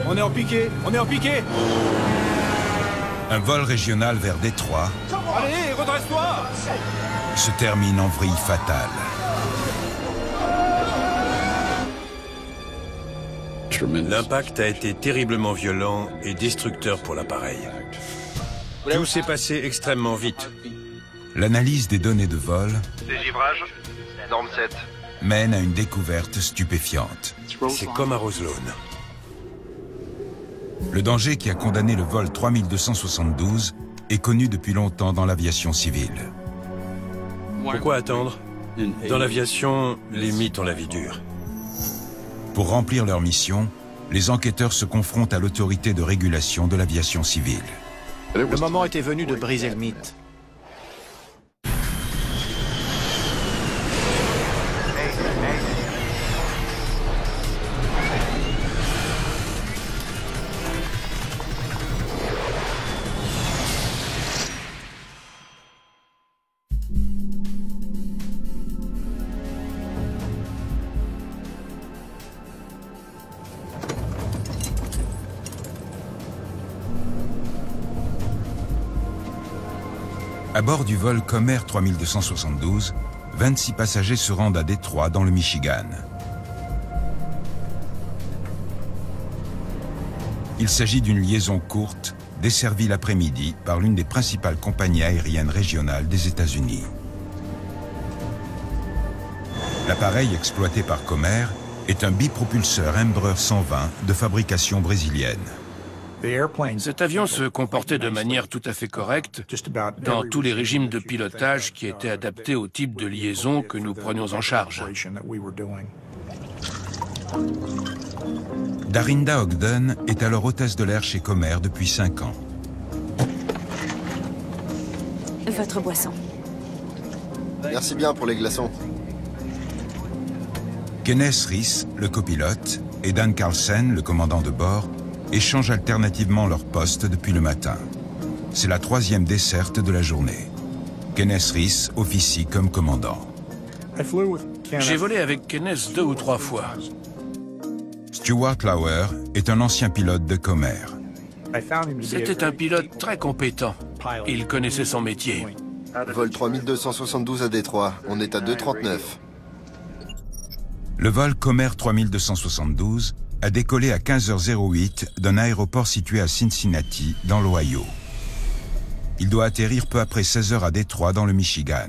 On est en piqué! On est en piqué! Un vol régional vers Détroit Allez, redresse-toi! se termine en vrille fatale. L'impact a été terriblement violent et destructeur pour l'appareil. Tout s'est passé extrêmement vite. L'analyse des données de vol Dégivrage, norme 7. mène à une découverte stupéfiante. C'est comme à Roselawn. Le danger qui a condamné le vol 3272 est connu depuis longtemps dans l'aviation civile. Pourquoi attendre? Dans l'aviation, les mythes ont la vie dure. Pour remplir leur mission, les enquêteurs se confrontent à l'autorité de régulation de l'aviation civile. Le moment était venu de briser le mythe. À bord du vol Comair 3272, 26 passagers se rendent à Détroit, dans le Michigan. Il s'agit d'une liaison courte, desservie l'après-midi par l'une des principales compagnies aériennes régionales des États-Unis. L'appareil exploité par Comair est un bipropulseur Embraer 120 de fabrication brésilienne. Cet avion se comportait de manière tout à fait correcte dans tous les régimes de pilotage qui étaient adaptés au type de liaison que nous prenions en charge. Darinda Ogden est alors hôtesse de l'air chez Comair depuis 5 ans. Votre boisson. Merci bien pour les glaçons. Kenneth Reese, le copilote, et Dan Carlsen, le commandant de bord, échangent alternativement leur poste depuis le matin. C'est la 3e desserte de la journée. Kenneth Reese officie comme commandant. J'ai volé avec Kenneth 2 ou 3 fois. Stuart Lauer est un ancien pilote de Comair. C'était un pilote très compétent. Il connaissait son métier. Vol 3272 à Détroit, on est à 2:39. Le vol Comair 3272 a décollé à 15h08 d'un aéroport situé à Cincinnati, dans l'Ohio. Il doit atterrir peu après 16h à Détroit, dans le Michigan.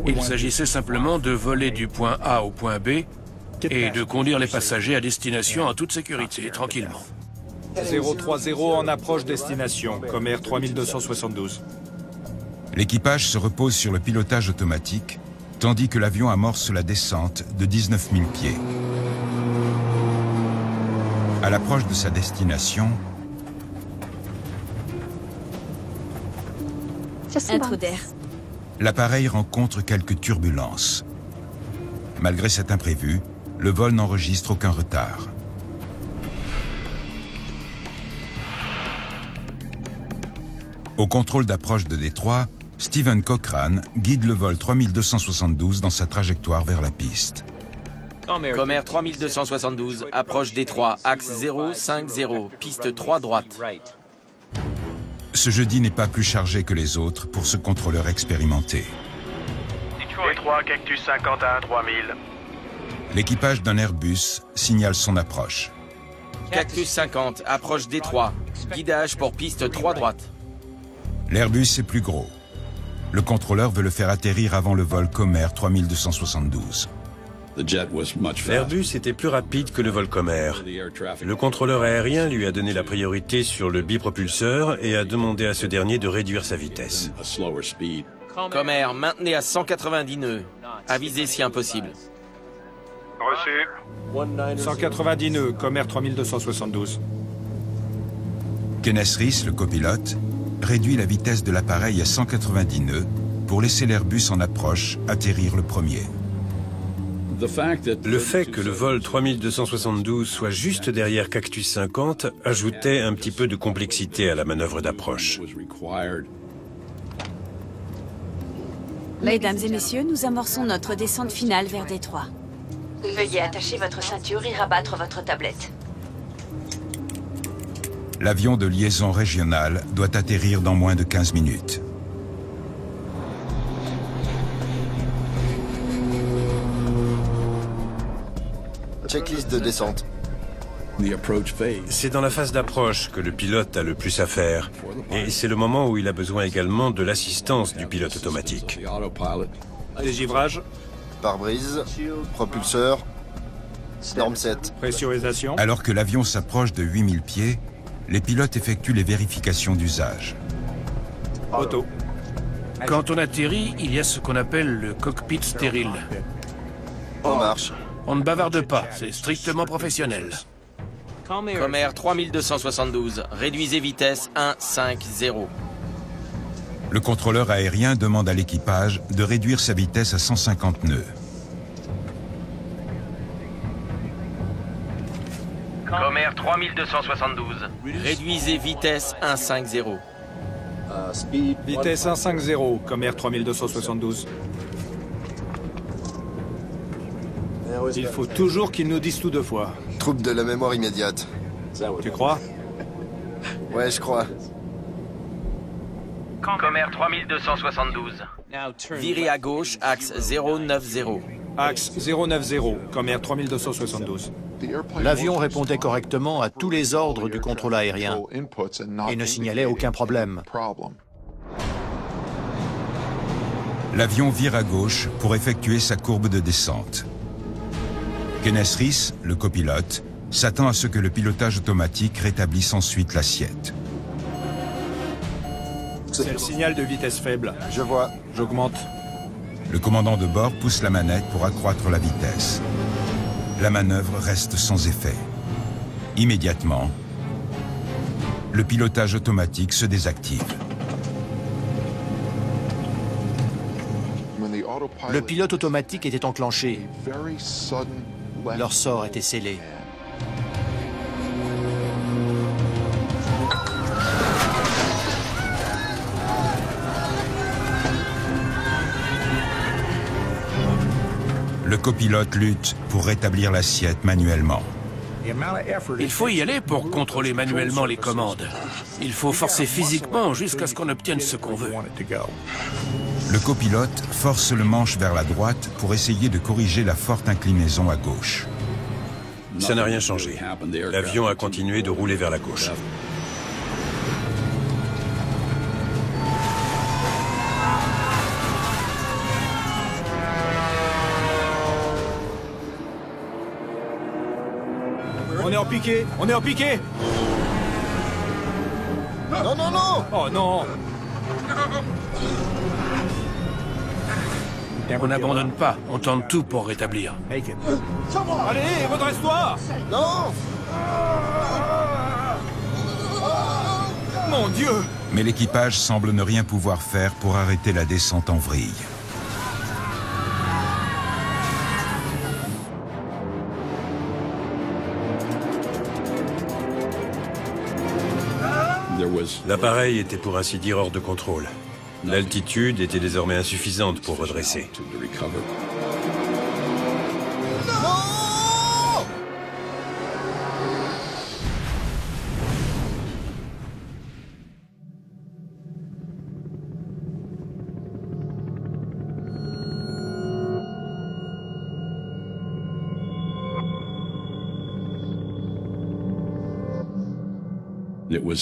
Il s'agissait simplement de voler du point A au point B et de conduire les passagers à destination en toute sécurité, tranquillement. 030 en approche destination, Comair 3272. L'équipage se repose sur le pilotage automatique, tandis que l'avion amorce la descente de 19 000 pieds. À l'approche de sa destination, Un trou d'air. l'appareil rencontre quelques turbulences. Malgré cet imprévu, le vol n'enregistre aucun retard. Au contrôle d'approche de Détroit, Stephen Cochrane guide le vol 3272 dans sa trajectoire vers la piste. Comair 3272, approche Détroit, axe 050, piste 3 droite. Ce jeudi n'est pas plus chargé que les autres pour ce contrôleur expérimenté. Détroit, Cactus 51 3000. L'équipage d'un Airbus signale son approche. Cactus 50, approche Détroit, guidage pour piste 3 droite. L'Airbus est plus gros. Le contrôleur veut le faire atterrir avant le vol Comair 3272. L'Airbus était plus rapide que le vol Comair. Le contrôleur aérien lui a donné la priorité sur le bipropulseur et a demandé à ce dernier de réduire sa vitesse. Comair, maintenez à 190 nœuds. Avisez si impossible. Reçu. 190 nœuds, Comair 3272. Kenneth Reese, le copilote, réduit la vitesse de l'appareil à 190 nœuds pour laisser l'Airbus en approche atterrir le premier. Le fait que le vol 3272 soit juste derrière Cactus 50 ajoutait un petit peu de complexité à la manœuvre d'approche. Mesdames et messieurs, nous amorçons notre descente finale vers Détroit. Veuillez attacher votre ceinture et rabattre votre tablette. L'avion de liaison régionale doit atterrir dans moins de 15 minutes. Checklist de descente. C'est dans la phase d'approche que le pilote a le plus à faire. Et c'est le moment où il a besoin également de l'assistance du pilote automatique. Dégivrage, Pare-brise, propulseur, norme 7. pressurisation. Alors que l'avion s'approche de 8000 pieds, les pilotes effectuent les vérifications d'usage. Auto. Quand on atterrit, il y a ce qu'on appelle le cockpit stérile. En marche. On ne bavarde pas, c'est strictement professionnel. Comair 3272, réduisez vitesse 150. Le contrôleur aérien demande à l'équipage de réduire sa vitesse à 150 nœuds. Comair 3272. Réduisez vitesse 150. Vitesse 150, Comair 3272. Il faut toujours qu'ils nous disent tout deux fois. Trouble de la mémoire immédiate. Tu crois? Ouais, je crois. Comair 3272. Virez à gauche, axe 090. Axe 090, Comair 3272. L'avion répondait correctement à tous les ordres du contrôle aérien et ne signalait aucun problème. L'avion vire à gauche pour effectuer sa courbe de descente. Kenneth Reese, le copilote, s'attend à ce que le pilotage automatique rétablisse ensuite l'assiette. C'est le signal de vitesse faible. Je vois. J'augmente. Le commandant de bord pousse la manette pour accroître la vitesse. La manœuvre reste sans effet. Immédiatement, le pilotage automatique se désactive. Le pilote automatique était enclenché. Leur sort était scellé. Le copilote lutte pour rétablir l'assiette manuellement. Il faut y aller pour contrôler manuellement les commandes. Il faut forcer physiquement jusqu'à ce qu'on obtienne ce qu'on veut. Le copilote force le manche vers la droite pour essayer de corriger la forte inclinaison à gauche. Ça n'a rien changé. L'avion a continué de rouler vers la gauche. On est en piqué. On est en piqué. Non, non, non! Oh non. On n'abandonne pas, on tente tout pour rétablir. Allez, redresse-toi. Non! Mon Dieu. Mais l'équipage semble ne rien pouvoir faire pour arrêter la descente en vrille. L'appareil était pour ainsi dire hors de contrôle. L'altitude était désormais insuffisante pour redresser.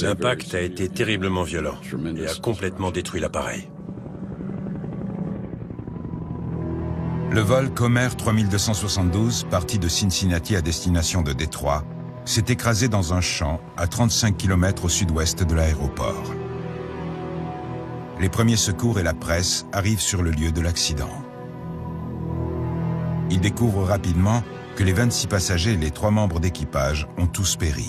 L'impact a été terriblement violent et a complètement détruit l'appareil. Le vol Comair 3272, parti de Cincinnati à destination de Détroit, s'est écrasé dans un champ à 35 km au sud-ouest de l'aéroport. Les premiers secours et la presse arrivent sur le lieu de l'accident. Ils découvrent rapidement que les 26 passagers et les 3 membres d'équipage ont tous péri.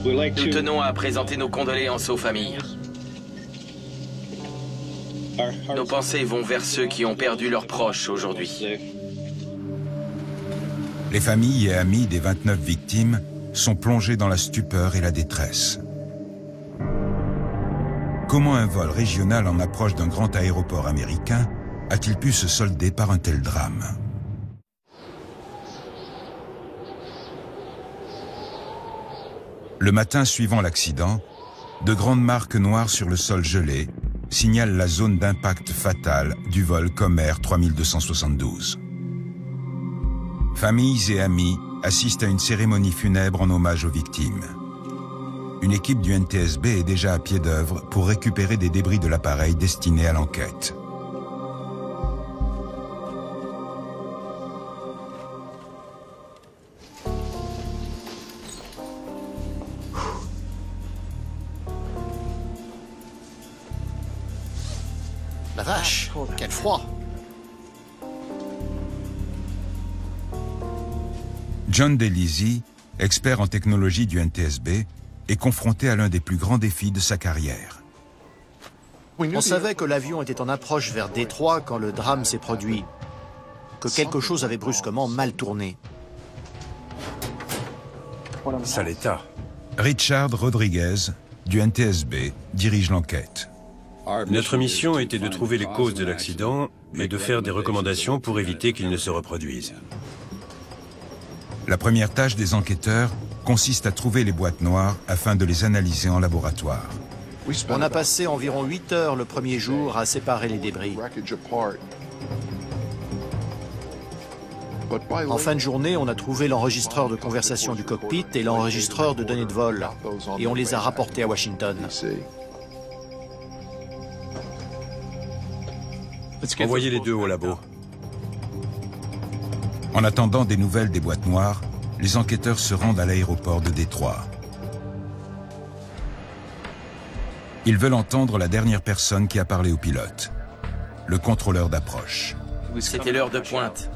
Nous tenons à présenter nos condoléances aux familles. Nos pensées vont vers ceux qui ont perdu leurs proches aujourd'hui. Les familles et amis des 29 victimes sont plongés dans la stupeur et la détresse. Comment un vol régional en approche d'un grand aéroport américain a-t-il pu se solder par un tel drame? Le matin suivant l'accident, de grandes marques noires sur le sol gelé signalent la zone d'impact fatale du vol Comair 3272. Familles et amis assistent à une cérémonie funèbre en hommage aux victimes. Une équipe du NTSB est déjà à pied d'œuvre pour récupérer des débris de l'appareil destiné à l'enquête. La vache, quel froid! John DeLisi, expert en technologie du NTSB, est confronté à l'un des plus grands défis de sa carrière. On savait que l'avion était en approche vers Détroit quand le drame s'est produit, que quelque chose avait brusquement mal tourné. Sale état. Richard Rodriguez, du NTSB, dirige l'enquête. Notre mission était de trouver les causes de l'accident et de faire des recommandations pour éviter qu'il ne se reproduise. La première tâche des enquêteurs consiste à trouver les boîtes noires afin de les analyser en laboratoire. On a passé environ 8 heures le premier jour à séparer les débris. En fin de journée, on a trouvé l'enregistreur de conversation du cockpit et l'enregistreur de données de vol, et on les a rapportés à Washington. Envoyez les deux au labo. En attendant des nouvelles des boîtes noires, les enquêteurs se rendent à l'aéroport de Détroit. Ils veulent entendre la dernière personne qui a parlé au pilote, le contrôleur d'approche. C'était l'heure de pointe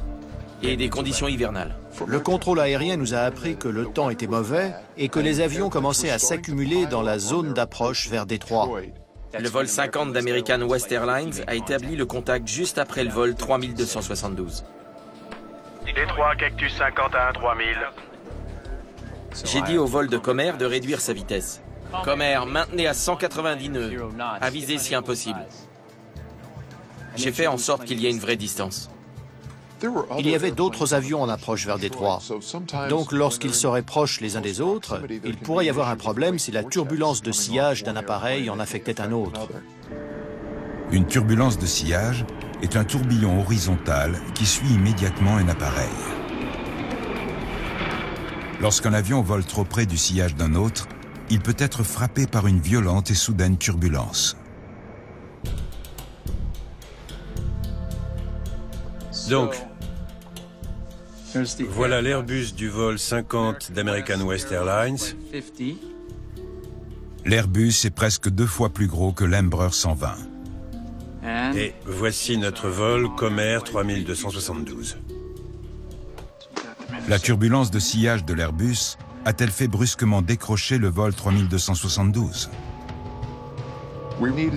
et des conditions hivernales. Le contrôle aérien nous a appris que le temps était mauvais et que les avions commençaient à s'accumuler dans la zone d'approche vers Détroit. Le vol 50 d'American West Airlines a établi le contact juste après le vol 3272. Détroit, Cactus 50 à 3000. J'ai dit au vol de Comair de réduire sa vitesse. Comair, maintenez à 190 nœuds. Avisez si impossible. J'ai fait en sorte qu'il y ait une vraie distance. Il y avait d'autres avions en approche vers Détroit. Donc lorsqu'ils seraient proches les uns des autres, il pourrait y avoir un problème si la turbulence de sillage d'un appareil en affectait un autre. Une turbulence de sillage est un tourbillon horizontal qui suit immédiatement un appareil. Lorsqu'un avion vole trop près du sillage d'un autre, il peut être frappé par une violente et soudaine turbulence. Donc, voilà l'Airbus du vol 50 d'American West Airlines. L'Airbus est presque 2 fois plus gros que l'Embraer 120. Et voici notre vol Comair 3272. La turbulence de sillage de l'Airbus a-t-elle fait brusquement décrocher le vol 3272?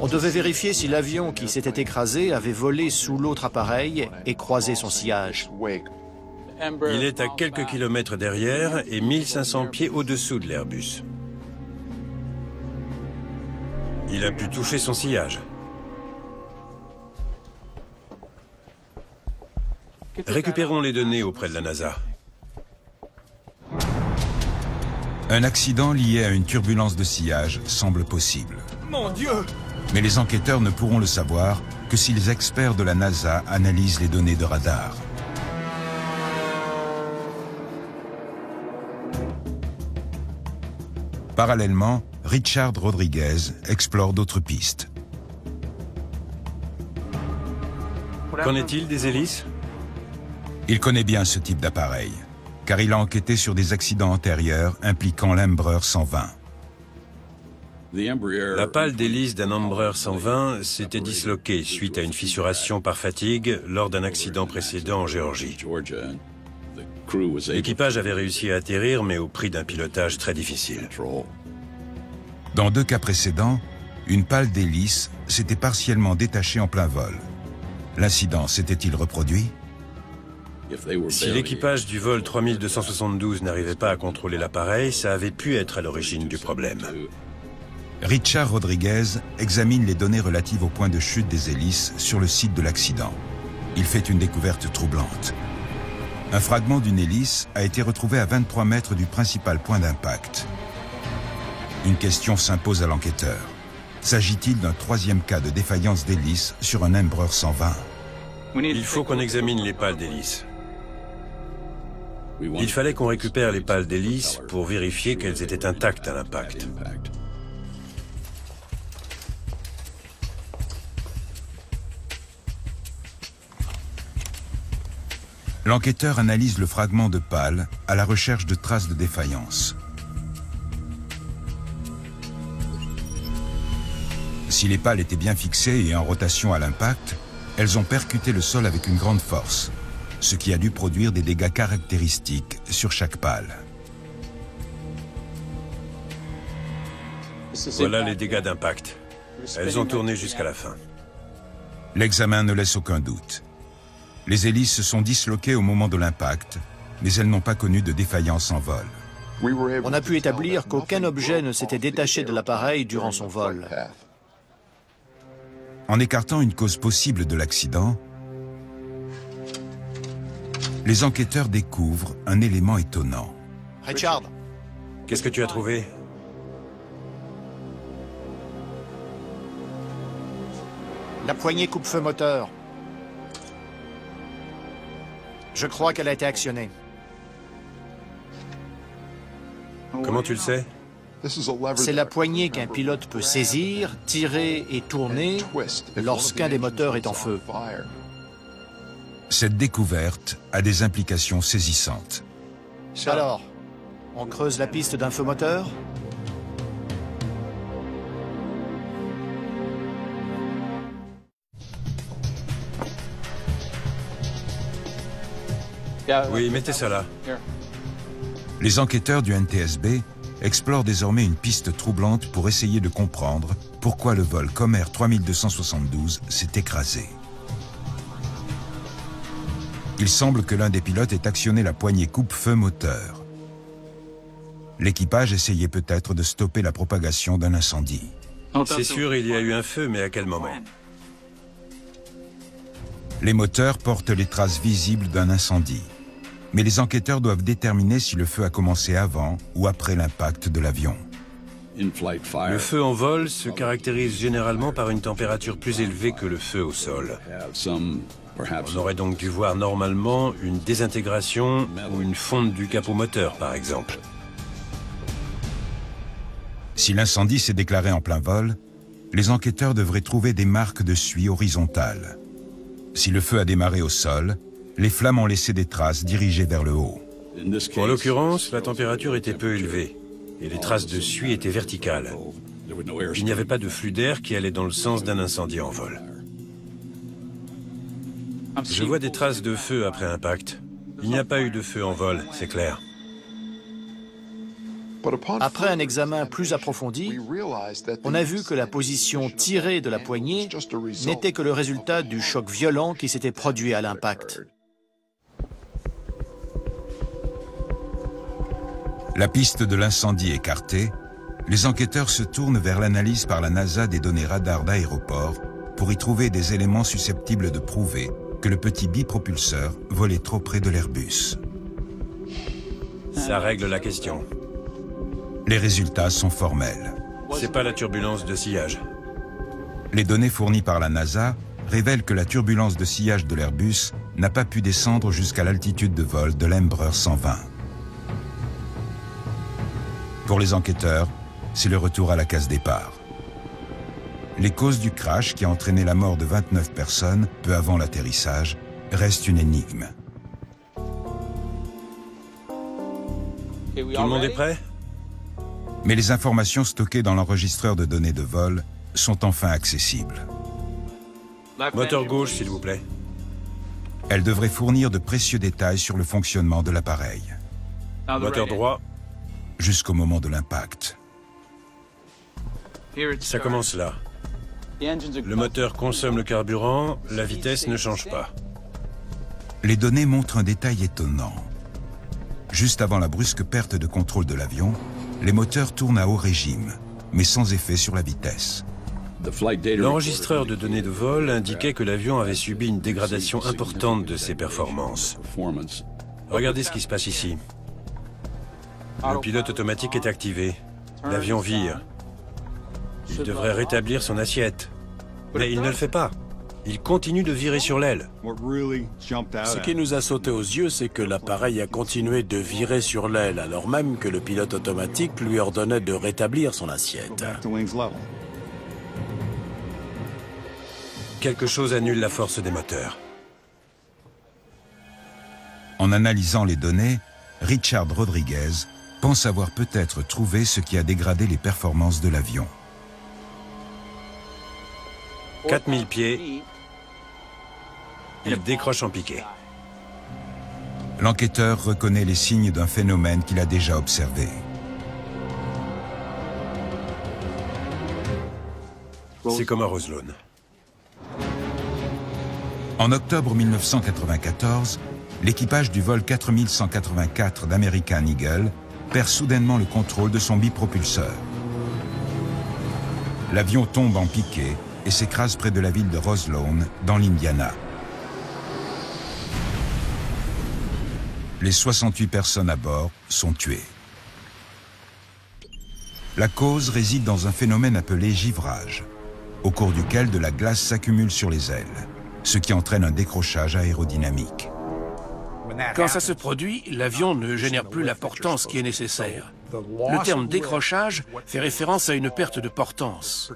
On devait vérifier si l'avion qui s'était écrasé avait volé sous l'autre appareil et croisé son sillage. Il est à quelques kilomètres derrière et 1500 pieds au-dessous de l'Airbus. Il a pu toucher son sillage. Récupérons les données auprès de la NASA. Un accident lié à une turbulence de sillage semble possible. Mon Dieu! Mais les enquêteurs ne pourront le savoir que si les experts de la NASA analysent les données de radar. Parallèlement, Richard Rodriguez explore d'autres pistes. Qu'en est-il des hélices? Il connaît bien ce type d'appareil, car il a enquêté sur des accidents antérieurs impliquant l'Embraer 120. La pale d'hélice d'un Embraer 120 s'était disloquée suite à une fissuration par fatigue lors d'un accident précédent en Géorgie. L'équipage avait réussi à atterrir, mais au prix d'un pilotage très difficile. Dans 2 cas précédents, une pale d'hélice s'était partiellement détachée en plein vol. L'incident s'était-il reproduit? Si l'équipage du vol 3272 n'arrivait pas à contrôler l'appareil, ça avait pu être à l'origine du problème. Richard Rodriguez examine les données relatives au point de chute des hélices sur le site de l'accident. Il fait une découverte troublante. Un fragment d'une hélice a été retrouvé à 23 mètres du principal point d'impact. Une question s'impose à l'enquêteur. S'agit-il d'un troisième cas de défaillance d'hélice sur un Embraer 120? Il faut qu'on examine les pales d'hélice. Il fallait qu'on récupère les pales d'hélice pour vérifier qu'elles étaient intactes à l'impact. L'enquêteur analyse le fragment de pale à la recherche de traces de défaillance. Si les pales étaient bien fixées et en rotation à l'impact, elles ont percuté le sol avec une grande force, ce qui a dû produire des dégâts caractéristiques sur chaque pale. Voilà les dégâts d'impact. Elles ont tourné jusqu'à la fin. L'examen ne laisse aucun doute. Les hélices se sont disloquées au moment de l'impact, mais elles n'ont pas connu de défaillance en vol. On a pu établir qu'aucun objet ne s'était détaché de l'appareil durant son vol. En écartant une cause possible de l'accident, les enquêteurs découvrent un élément étonnant. Richard, Qu'est-ce que tu as trouvé? la poignée coupe-feu moteur. Je crois qu'elle a été actionnée. Comment tu le sais? C'est la poignée qu'un pilote peut saisir, tirer et tourner lorsqu'un des moteurs est en feu. Cette découverte a des implications saisissantes. Alors, on creuse la piste d'un feu moteur? Oui, mettez ça là. Les enquêteurs du NTSB explorent désormais une piste troublante pour essayer de comprendre pourquoi le vol Comair 3272 s'est écrasé. Il semble que l'un des pilotes ait actionné la poignée coupe-feu moteur. L'équipage essayait peut-être de stopper la propagation d'un incendie. C'est sûr, il y a eu un feu, mais à quel moment? Les moteurs portent les traces visibles d'un incendie. Mais les enquêteurs doivent déterminer si le feu a commencé avant ou après l'impact de l'avion. Le feu en vol se caractérise généralement par une température plus élevée que le feu au sol. On aurait donc dû voir normalement une désintégration ou une fonte du capot moteur, par exemple. Si l'incendie s'est déclaré en plein vol, les enquêteurs devraient trouver des marques de suie horizontales. Si le feu a démarré au sol, les flammes ont laissé des traces dirigées vers le haut. En l'occurrence, la température était peu élevée et les traces de suie étaient verticales. Il n'y avait pas de flux d'air qui allait dans le sens d'un incendie en vol. Je vois des traces de feu après impact. Il n'y a pas eu de feu en vol, c'est clair. Après un examen plus approfondi, on a vu que la position tirée de la poignée n'était que le résultat du choc violent qui s'était produit à l'impact. La piste de l'incendie écartée, les enquêteurs se tournent vers l'analyse par la NASA des données radars d'aéroport pour y trouver des éléments susceptibles de prouver que le petit bipropulseur volait trop près de l'Airbus. Ça règle la question. Les résultats sont formels. C'est pas la turbulence de sillage. Les données fournies par la NASA révèlent que la turbulence de sillage de l'Airbus n'a pas pu descendre jusqu'à l'altitude de vol de l'Embraer 120. Pour les enquêteurs, c'est le retour à la case départ. Les causes du crash qui a entraîné la mort de 29 personnes peu avant l'atterrissage restent une énigme. Tout le monde est prêt? Mais les informations stockées dans l'enregistreur de données de vol sont enfin accessibles. Moteur gauche, s'il vous plaît. Elles devraient fournir de précieux détails sur le fonctionnement de l'appareil. Moteur droit. Jusqu'au moment de l'impact. Ça commence là. Le moteur consomme le carburant, la vitesse ne change pas. Les données montrent un détail étonnant. Juste avant la brusque perte de contrôle de l'avion, les moteurs tournent à haut régime, mais sans effet sur la vitesse. L'enregistreur de données de vol indiquait que l'avion avait subi une dégradation importante de ses performances. Regardez ce qui se passe ici. Le pilote automatique est activé. L'avion vire. Il devrait rétablir son assiette. Mais il ne le fait pas. Il continue de virer sur l'aile. Ce qui nous a sauté aux yeux, c'est que l'appareil a continué de virer sur l'aile, alors même que le pilote automatique lui ordonnait de rétablir son assiette. Quelque chose annule la force des moteurs. En analysant les données, Richard Rodriguez pense avoir peut-être trouvé ce qui a dégradé les performances de l'avion. 4000 pieds, il décroche en piqué. L'enquêteur reconnaît les signes d'un phénomène qu'il a déjà observé. C'est comme à Roselone. En octobre 1994, l'équipage du vol 4184 d'American Eagle perd soudainement le contrôle de son bipropulseur. L'avion tombe en piqué et s'écrase près de la ville de Roselone, dans l'Indiana. Les 68 personnes à bord sont tuées. La cause réside dans un phénomène appelé givrage, au cours duquel de la glace s'accumule sur les ailes, ce qui entraîne un décrochage aérodynamique. Quand ça se produit, l'avion ne génère plus la portance qui est nécessaire. Le terme décrochage fait référence à une perte de portance.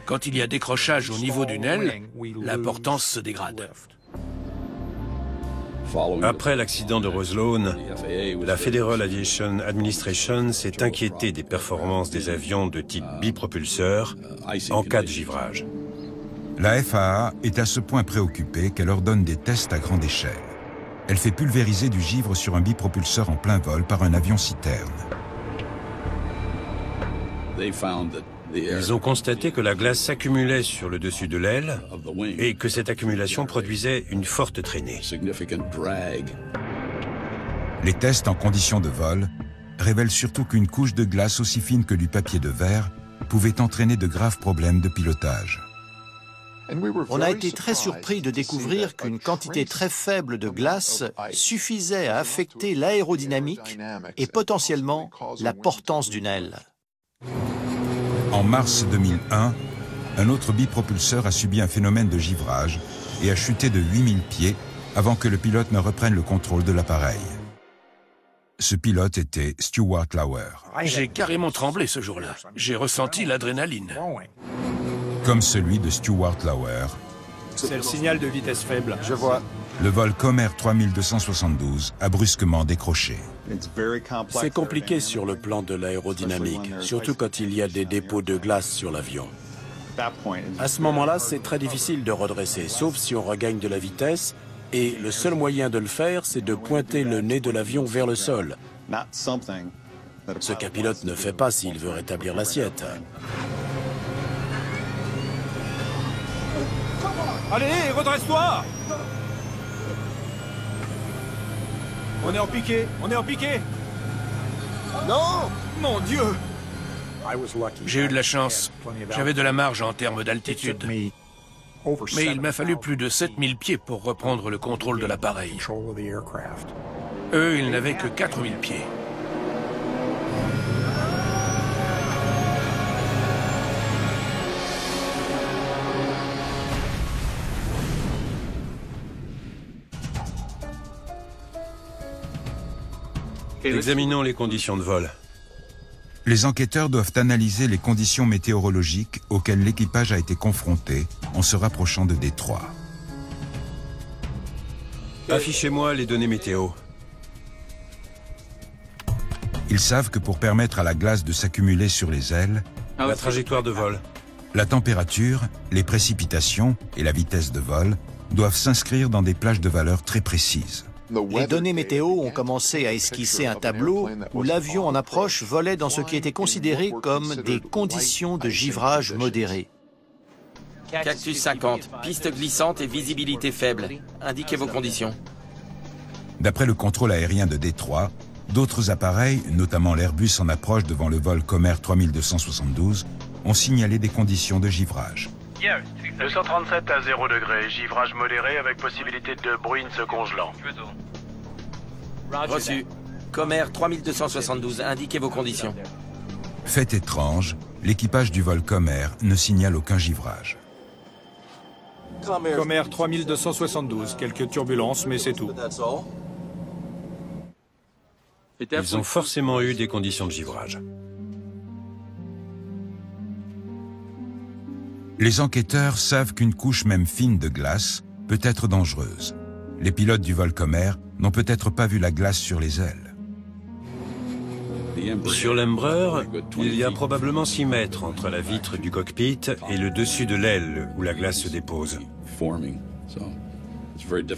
Quand il y a décrochage au niveau d'une aile, la portance se dégrade. Après l'accident de Roselone, la Federal Aviation Administration s'est inquiétée des performances des avions de type bipropulseur en cas de givrage. La FAA est à ce point préoccupée qu'elle ordonne des tests à grande échelle. Elle fait pulvériser du givre sur un bipropulseur en plein vol par un avion-citerne. Ils ont constaté que la glace s'accumulait sur le dessus de l'aile et que cette accumulation produisait une forte traînée. Les tests en conditions de vol révèlent surtout qu'une couche de glace aussi fine que du papier de verre pouvait entraîner de graves problèmes de pilotage. On a été très surpris de découvrir qu'une quantité très faible de glace suffisait à affecter l'aérodynamique et potentiellement la portance d'une aile. En mars 2001, un autre bipropulseur a subi un phénomène de givrage et a chuté de 8000 pieds avant que le pilote ne reprenne le contrôle de l'appareil. Ce pilote était Stuart Lauer. J'ai carrément tremblé ce jour-là. J'ai ressenti l'adrénaline. Comme celui de Stuart Lauer. C'est le signal de vitesse faible. Je vois. Le vol Comair 3272 a brusquement décroché. C'est compliqué sur le plan de l'aérodynamique, surtout quand il y a des dépôts de glace sur l'avion. À ce moment-là, c'est très difficile de redresser, sauf si on regagne de la vitesse, et le seul moyen de le faire, c'est de pointer le nez de l'avion vers le sol. Ce qu'un pilote ne fait pas s'il veut rétablir l'assiette. Allez, redresse-toi! On est en piqué, on est en piqué! Non! Mon Dieu! J'ai eu de la chance. J'avais de la marge en termes d'altitude. Mais il m'a fallu plus de 7000 pieds pour reprendre le contrôle de l'appareil. Eux, ils n'avaient que 4000 pieds. Examinons les conditions de vol. Les enquêteurs doivent analyser les conditions météorologiques auxquelles l'équipage a été confronté en se rapprochant de Détroit. Affichez-moi les données météo. Ils savent que pour permettre à la glace de s'accumuler sur les ailes, La trajectoire de vol. la température, les précipitations et la vitesse de vol doivent s'inscrire dans des plages de valeurs très précises. Les données météo ont commencé à esquisser un tableau où l'avion en approche volait dans ce qui était considéré comme des conditions de givrage modérées. Cactus 50, piste glissante et visibilité faible. Indiquez vos conditions. D'après le contrôle aérien de Détroit, d'autres appareils, notamment l'Airbus en approche devant le vol Comair 3272, ont signalé des conditions de givrage. 237 à 0 degré, givrage modéré avec possibilité de bruine se congelant. Reçu. Comair 3272, indiquez vos conditions. Fait étrange, l'équipage du vol Comer ne signale aucun givrage. Comer 3272, quelques turbulences, mais c'est tout. Ils ont forcément eu des conditions de givrage. Les enquêteurs savent qu'une couche même fine de glace peut être dangereuse. Les pilotes du vol Comer n'ont peut-être pas vu la glace sur les ailes. Sur l'Empereur, il y a probablement 6 mètres entre la vitre du cockpit et le dessus de l'aile où la glace se dépose.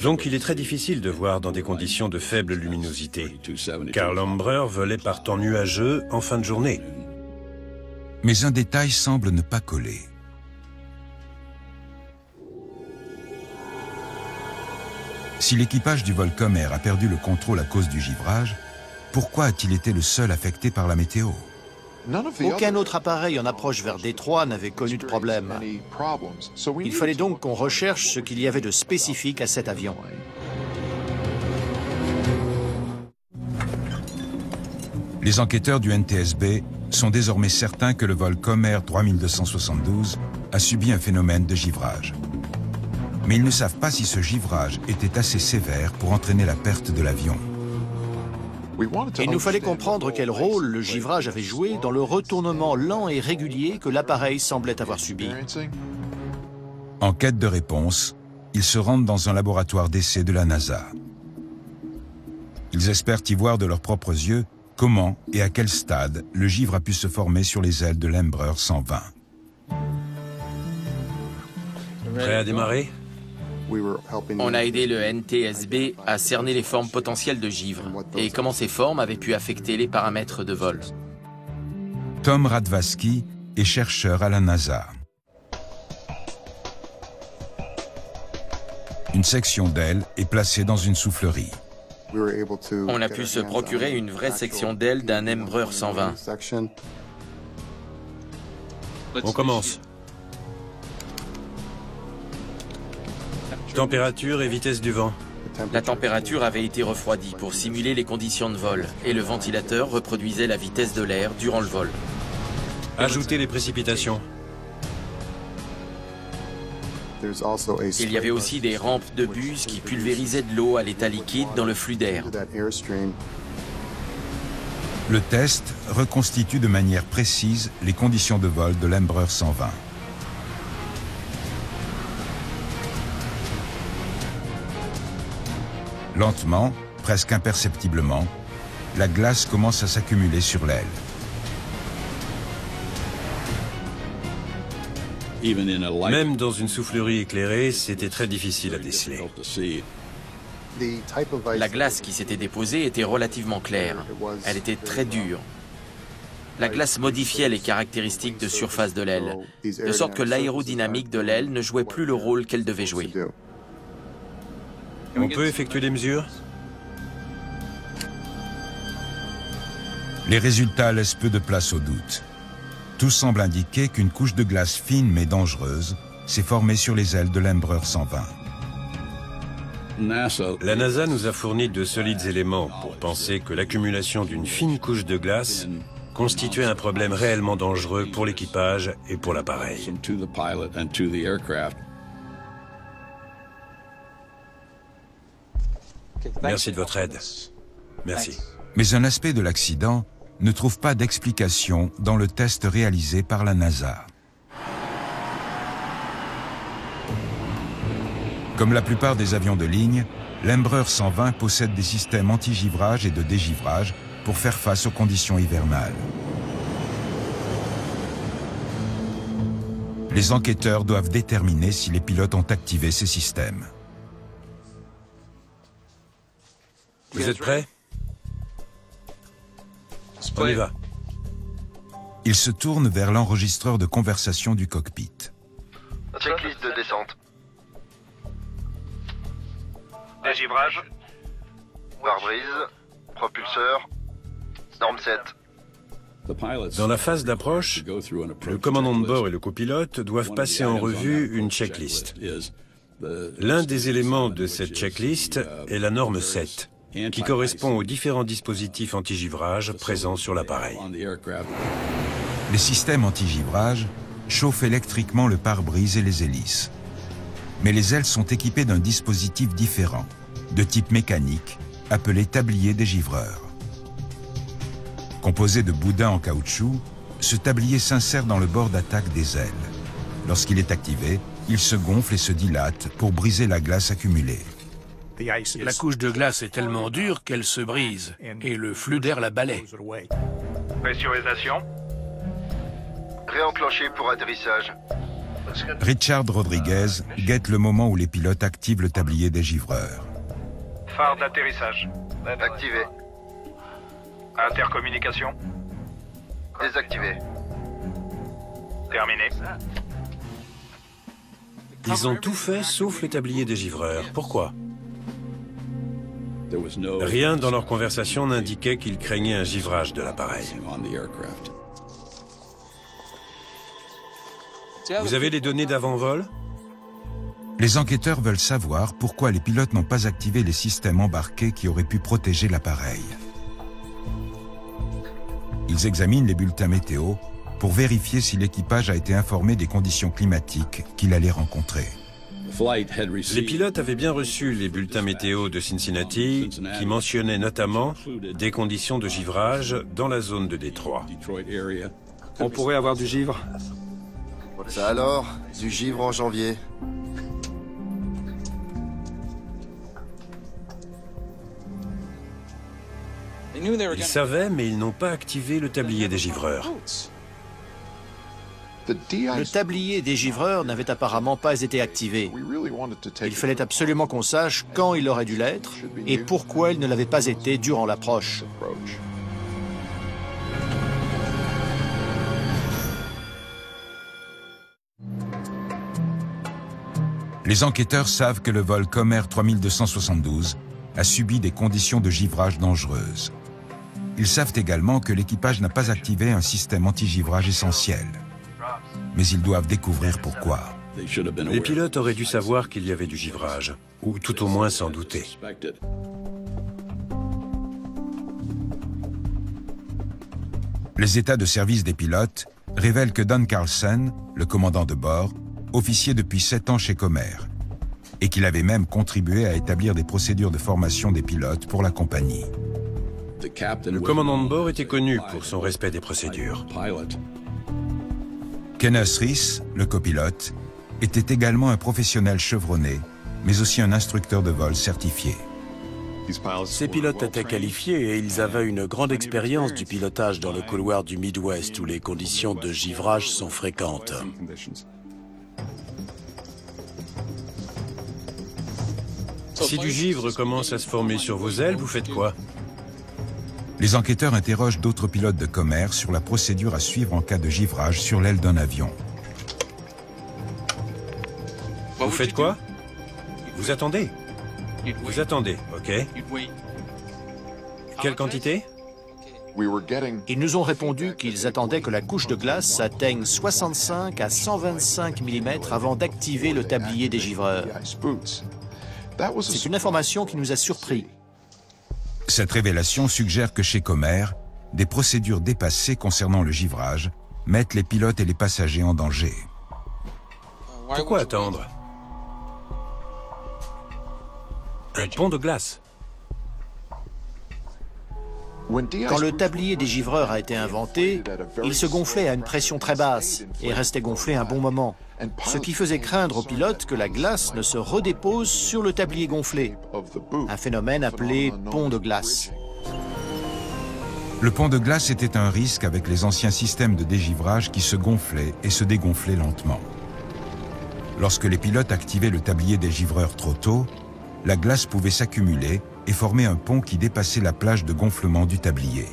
Donc il est très difficile de voir dans des conditions de faible luminosité, car l'Empereur volait par temps nuageux en fin de journée. Mais un détail semble ne pas coller. Si l'équipage du vol Comer a perdu le contrôle à cause du givrage, pourquoi a-t-il été le seul affecté par la météo? Aucun autre appareil en approche vers Détroit n'avait connu de problème. Il fallait donc qu'on recherche ce qu'il y avait de spécifique à cet avion. Les enquêteurs du NTSB sont désormais certains que le vol Comer 3272 a subi un phénomène de givrage. Mais ils ne savent pas si ce givrage était assez sévère pour entraîner la perte de l'avion. Il nous fallait comprendre quel rôle le givrage avait joué dans le retournement lent et régulier que l'appareil semblait avoir subi. En quête de réponse, ils se rendent dans un laboratoire d'essai de la NASA. Ils espèrent y voir de leurs propres yeux comment et à quel stade le givre a pu se former sur les ailes de l'Empereur 120. Prêt à démarrer? On a aidé le NTSB à cerner les formes potentielles de givre et comment ces formes avaient pu affecter les paramètres de vol. Tom Radvaski est chercheur à la NASA. Une section d'aile est placée dans une soufflerie. On a pu se procurer une vraie section d'aile d'un Embraer 120. On commence. Température et vitesse du vent. La température avait été refroidie pour simuler les conditions de vol et le ventilateur reproduisait la vitesse de l'air durant le vol. Ajoutez les précipitations. Il y avait aussi des rampes de buse qui pulvérisaient de l'eau à l'état liquide dans le flux d'air. Le test reconstitue de manière précise les conditions de vol de l'Embraer 120. Lentement, presque imperceptiblement, la glace commence à s'accumuler sur l'aile. Même dans une soufflerie éclairée, c'était très difficile à déceler. La glace qui s'était déposée était relativement claire. Elle était très dure. La glace modifiait les caractéristiques de surface de l'aile, de sorte que l'aérodynamique de l'aile ne jouait plus le rôle qu'elle devait jouer. On peut effectuer des mesures? Les résultats laissent peu de place au doute. Tout semble indiquer qu'une couche de glace fine mais dangereuse s'est formée sur les ailes de l'Embraer 120. La NASA nous a fourni de solides éléments pour penser que l'accumulation d'une fine couche de glace constituait un problème réellement dangereux pour l'équipage et pour l'appareil. Merci de votre aide. Merci. Mais un aspect de l'accident ne trouve pas d'explication dans le test réalisé par la NASA. Comme la plupart des avions de ligne, l'Embraer 120 possède des systèmes anti-givrage et de dégivrage pour faire face aux conditions hivernales. Les enquêteurs doivent déterminer si les pilotes ont activé ces systèmes. Vous êtes prêts? On y va. Ils se tournent vers l'enregistreur de conversation du cockpit. Checklist de descente. Dégivrage. Pare-brise. Propulseur. Norme 7. Dans la phase d'approche, le commandant de bord et le copilote doivent passer en revue une checklist. L'un des éléments de cette checklist est la norme 7, qui correspond aux différents dispositifs anti-givrage présents sur l'appareil. Les systèmes anti-givrage chauffent électriquement le pare-brise et les hélices. Mais les ailes sont équipées d'un dispositif différent, de type mécanique, appelé tablier dégivreur. Composé de boudins en caoutchouc, ce tablier s'insère dans le bord d'attaque des ailes. Lorsqu'il est activé, il se gonfle et se dilate pour briser la glace accumulée. La couche de glace est tellement dure qu'elle se brise et le flux d'air la balaie. Pressurisation. Réenclenché pour atterrissage. Richard Rodriguez guette le moment où les pilotes activent le tablier dégivreur. Phare d'atterrissage. Activé. Intercommunication. Désactivé. Terminé. Ils ont tout fait sauf le tablier dégivreur. Pourquoi? Rien dans leur conversation n'indiquait qu'ils craignaient un givrage de l'appareil. Vous avez les données d'avant-vol? Les enquêteurs veulent savoir pourquoi les pilotes n'ont pas activé les systèmes embarqués qui auraient pu protéger l'appareil. Ils examinent les bulletins météo pour vérifier si l'équipage a été informé des conditions climatiques qu'il allait rencontrer. Les pilotes avaient bien reçu les bulletins météo de Cincinnati qui mentionnaient notamment des conditions de givrage dans la zone de Détroit. On pourrait avoir du givre? Ça alors, du givre en janvier. Ils savaient, mais ils n'ont pas activé le tablier dégivreur. Le tablier dégivreur n'avait apparemment pas été activé. Il fallait absolument qu'on sache quand il aurait dû l'être et pourquoi il ne l'avait pas été durant l'approche. Les enquêteurs savent que le vol Comair 3272 a subi des conditions de givrage dangereuses. Ils savent également que l'équipage n'a pas activé un système anti-givrage essentiel. Mais ils doivent découvrir pourquoi. Les pilotes auraient dû savoir qu'il y avait du givrage, ou tout au moins s'en douter. Les états de service des pilotes révèlent que Dan Carlsen, le commandant de bord, officier depuis 7 ans chez Comair, et qu'il avait même contribué à établir des procédures de formation des pilotes pour la compagnie. Le commandant de bord était connu pour son respect des procédures. Kenneth Reese, le copilote, était également un professionnel chevronné, mais aussi un instructeur de vol certifié. Ces pilotes étaient qualifiés et ils avaient une grande expérience du pilotage dans le couloir du Midwest où les conditions de givrage sont fréquentes. Si du givre commence à se former sur vos ailes, vous faites quoi? Les enquêteurs interrogent d'autres pilotes de Comair sur la procédure à suivre en cas de givrage sur l'aile d'un avion. Vous faites quoi? Vous attendez? Vous attendez, ok. Quelle quantité? Ils nous ont répondu qu'ils attendaient que la couche de glace atteigne 65 à 125 mm avant d'activer le tablier dégivreur. C'est une information qui nous a surpris. Cette révélation suggère que chez Comair, des procédures dépassées concernant le givrage mettent les pilotes et les passagers en danger. Pourquoi attendre? Un pont de glace. Quand le tablier dégivreur a été inventé, il se gonflait à une pression très basse et restait gonflé un bon moment, ce qui faisait craindre aux pilotes que la glace ne se redépose sur le tablier gonflé, un phénomène appelé pont de glace. Le pont de glace était un risque avec les anciens systèmes de dégivrage qui se gonflaient et se dégonflaient lentement. Lorsque les pilotes activaient le tablier dégivreur trop tôt, la glace pouvait s'accumuler et former un pont qui dépassait la plage de gonflement du tablier.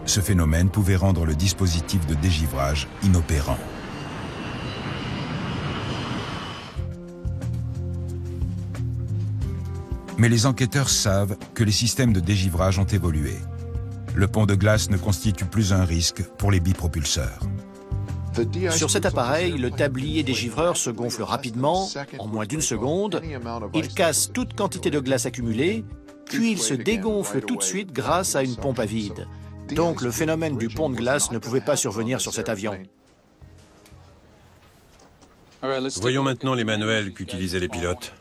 Ce phénomène pouvait rendre le dispositif de dégivrage inopérant. Mais les enquêteurs savent que les systèmes de dégivrage ont évolué. Le pont de glace ne constitue plus un risque pour les bipropulseurs. Sur cet appareil, le tablier dégivreur se gonfle rapidement, en moins d'une seconde. Il casse toute quantité de glace accumulée, puis il se dégonfle tout de suite grâce à une pompe à vide. Donc le phénomène du pont de glace ne pouvait pas survenir sur cet avion. Voyons maintenant les manuels qu'utilisaient les pilotes.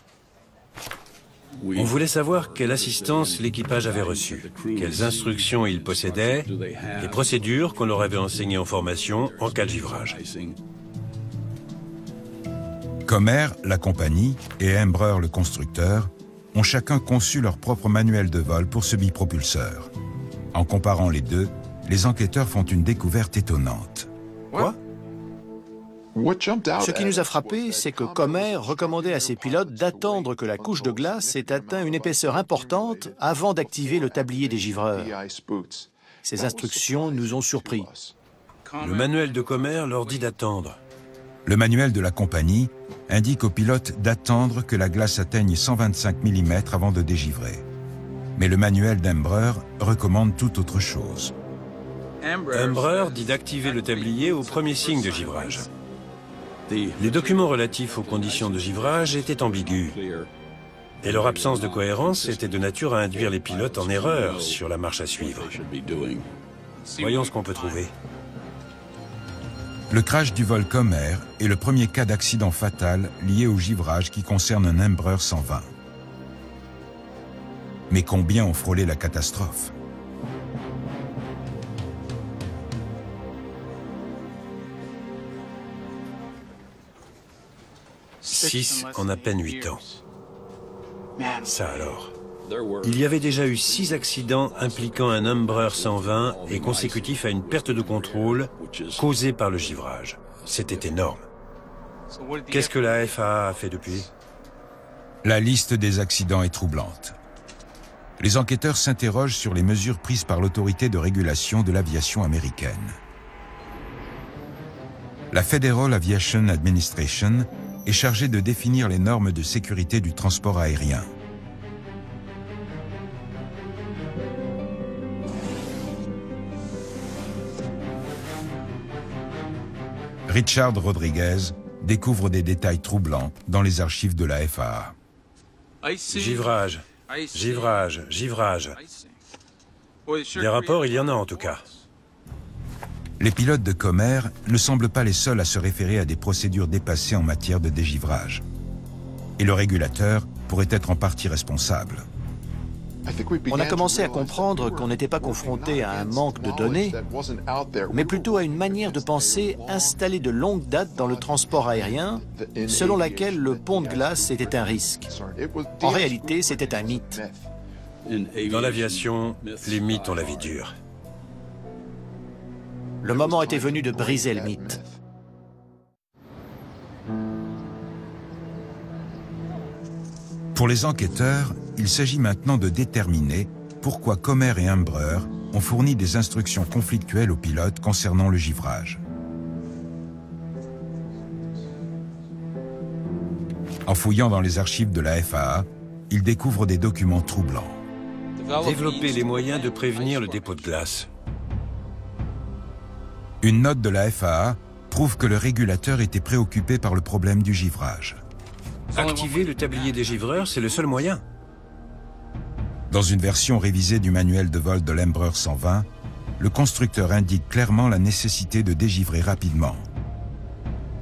On voulait savoir quelle assistance l'équipage avait reçue, quelles instructions il possédait, les procédures qu'on leur avait enseignées en formation en cas de givrage. Comer, la compagnie, et Embraer, le constructeur, ont chacun conçu leur propre manuel de vol pour ce bipropulseur. En comparant les deux, les enquêteurs font une découverte étonnante. Quoi? Ce qui nous a frappé, c'est que Comer recommandait à ses pilotes d'attendre que la couche de glace ait atteint une épaisseur importante avant d'activer le tablier des givreurs. Ces instructions nous ont surpris. Le manuel de Comer leur dit d'attendre. Le manuel de la compagnie indique aux pilotes d'attendre que la glace atteigne 125 mm avant de dégivrer. Mais le manuel d'Embraer recommande tout autre chose. Embraer dit d'activer le tablier au premier signe de givrage. Les documents relatifs aux conditions de givrage étaient ambigus. Et leur absence de cohérence était de nature à induire les pilotes en erreur sur la marche à suivre. Voyons ce qu'on peut trouver. Le crash du vol Comer est le premier cas d'accident fatal lié au givrage qui concerne un Embraer 120. Mais combien ont frôlé la catastrophe? Six en à peine 8 ans. Ça alors. Il y avait déjà eu 6 accidents impliquant un Embraer 120 et consécutifs à une perte de contrôle causée par le givrage. C'était énorme. Qu'est-ce que la FAA a fait depuis? La liste des accidents est troublante. Les enquêteurs s'interrogent sur les mesures prises par l'autorité de régulation de l'aviation américaine. La Federal Aviation Administration est chargée de définir les normes de sécurité du transport aérien. Richard Rodriguez découvre des détails troublants dans les archives de la FAA. Givrage, givrage, givrage. Des rapports, il y en a en tout cas. Les pilotes de Comer ne semblent pas les seuls à se référer à des procédures dépassées en matière de dégivrage. Et le régulateur pourrait être en partie responsable. On a commencé à comprendre qu'on n'était pas confronté à un manque de données, mais plutôt à une manière de penser installée de longue date dans le transport aérien, selon laquelle le pont de glace était un risque. En réalité, c'était un mythe. Dans l'aviation, les mythes ont la vie dure. Le moment était venu de briser le mythe. Pour les enquêteurs, il s'agit maintenant de déterminer pourquoi Comer et Embraer ont fourni des instructions conflictuelles aux pilotes concernant le givrage. En fouillant dans les archives de la FAA, ils découvrent des documents troublants. Développer les moyens de prévenir le dépôt de glace. Une note de la FAA prouve que le régulateur était préoccupé par le problème du givrage. Activer le tablier des givreurs, c'est le seul moyen. Dans une version révisée du manuel de vol de l'Embraer 120, le constructeur indique clairement la nécessité de dégivrer rapidement.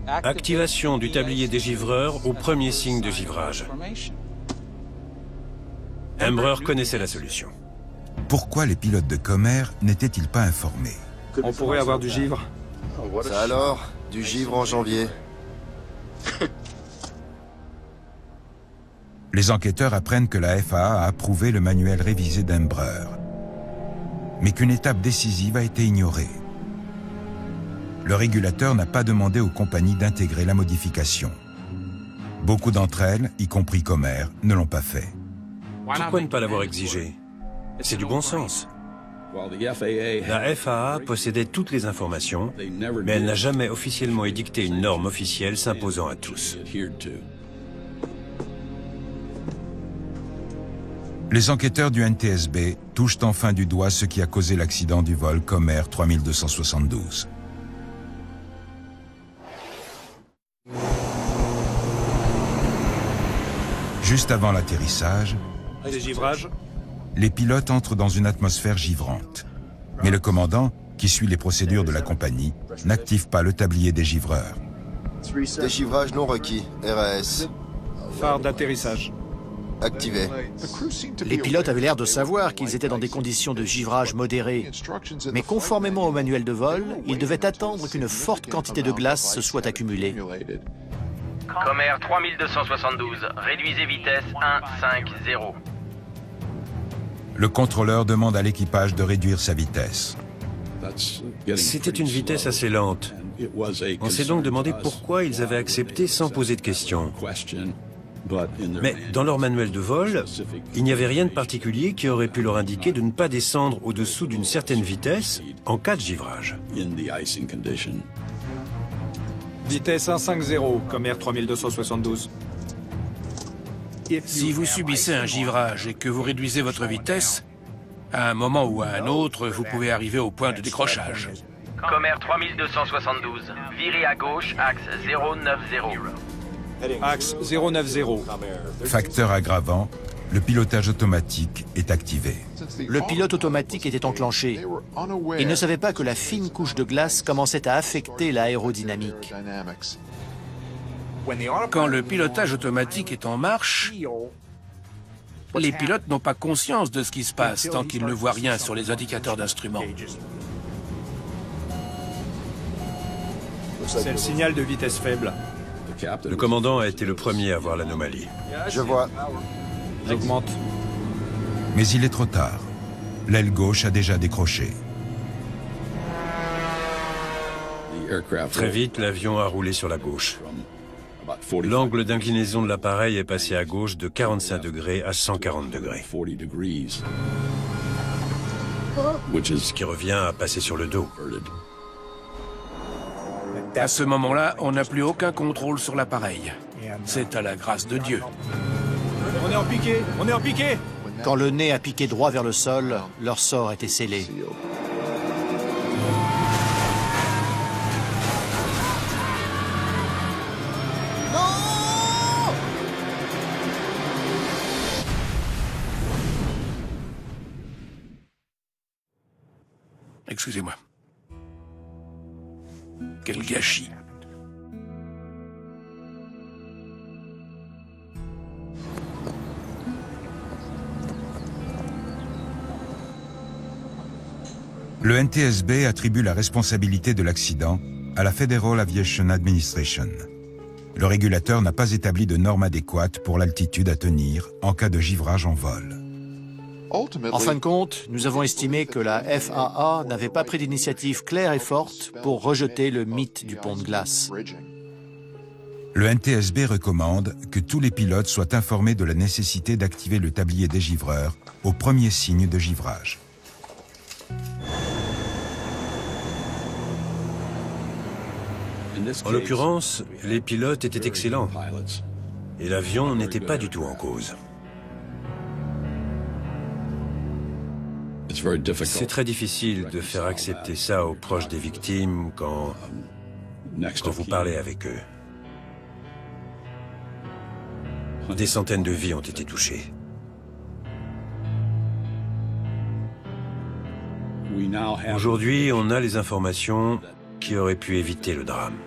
Activation du tablier des givreurs au premier signe de givrage. Embraer connaissait la solution. Pourquoi les pilotes de Comer n'étaient-ils pas informés? On pourrait avoir du givre. Ça alors, du givre en janvier. Les enquêteurs apprennent que la FAA a approuvé le manuel révisé d'Embraer, mais qu'une étape décisive a été ignorée. Le régulateur n'a pas demandé aux compagnies d'intégrer la modification. Beaucoup d'entre elles, y compris Comer, ne l'ont pas fait. Pourquoi ne pas l'avoir exigé? C'est du bon sens. La FAA possédait toutes les informations, mais elle n'a jamais officiellement édicté une norme officielle s'imposant à tous. Les enquêteurs du NTSB touchent enfin du doigt ce qui a causé l'accident du vol Comer 3272. Juste avant l'atterrissage, Des givrages? les pilotes entrent dans une atmosphère givrante. Mais le commandant, qui suit les procédures de la compagnie, n'active pas le tablier des givreurs. Dégivrage non requis, RAS. Phare d'atterrissage. Activé. Les pilotes avaient l'air de savoir qu'ils étaient dans des conditions de givrage modéré, mais conformément au manuel de vol, ils devaient attendre qu'une forte quantité de glace se soit accumulée. Comer 3272, réduisez vitesse 150. Le contrôleur demande à l'équipage de réduire sa vitesse. C'était une vitesse assez lente. On s'est donc demandé pourquoi ils avaient accepté sans poser de questions. Mais dans leur manuel de vol, il n'y avait rien de particulier qui aurait pu leur indiquer de ne pas descendre au-dessous d'une certaine vitesse en cas de givrage. Vitesse 150, Comer 3272. Si vous subissez un givrage et que vous réduisez votre vitesse, à un moment ou à un autre, vous pouvez arriver au point de décrochage. Comer 3272, virez à gauche, axe 090. Axe 090. Facteur aggravant, le pilotage automatique est activé. Le pilote automatique était enclenché. Il ne savait pas que la fine couche de glace commençait à affecter l'aérodynamique. Quand le pilotage automatique est en marche, les pilotes n'ont pas conscience de ce qui se passe tant qu'ils ne voient rien sur les indicateurs d'instruments. C'est le signal de vitesse faible. Le commandant a été le premier à voir l'anomalie. Je vois. J'augmente. Mais il est trop tard. L'aile gauche a déjà décroché. Très vite, l'avion a roulé sur la gauche. L'angle d'inclinaison de l'appareil est passé à gauche de 45 degrés à 140 degrés. Ce qui revient à passer sur le dos. À ce moment-là, on n'a plus aucun contrôle sur l'appareil. C'est à la grâce de Dieu. On est en piqué. On est en piqué. Quand le nez a piqué droit vers le sol, leur sort était scellé. Excusez-moi. Quel gâchis. Le NTSB attribue la responsabilité de l'accident à la Federal Aviation Administration. Le régulateur n'a pas établi de normes adéquates pour l'altitude à tenir en cas de givrage en vol. En fin de compte, nous avons estimé que la FAA n'avait pas pris d'initiative claire et forte pour rejeter le mythe du pont de glace. Le NTSB recommande que tous les pilotes soient informés de la nécessité d'activer le tablier des givreurs au premier signe de givrage. En l'occurrence, les pilotes étaient excellents et l'avion n'était pas du tout en cause. C'est très difficile de faire accepter ça aux proches des victimes quand vous parlez avec eux. Des centaines de vies ont été touchées. Aujourd'hui, on a les informations qui auraient pu éviter le drame.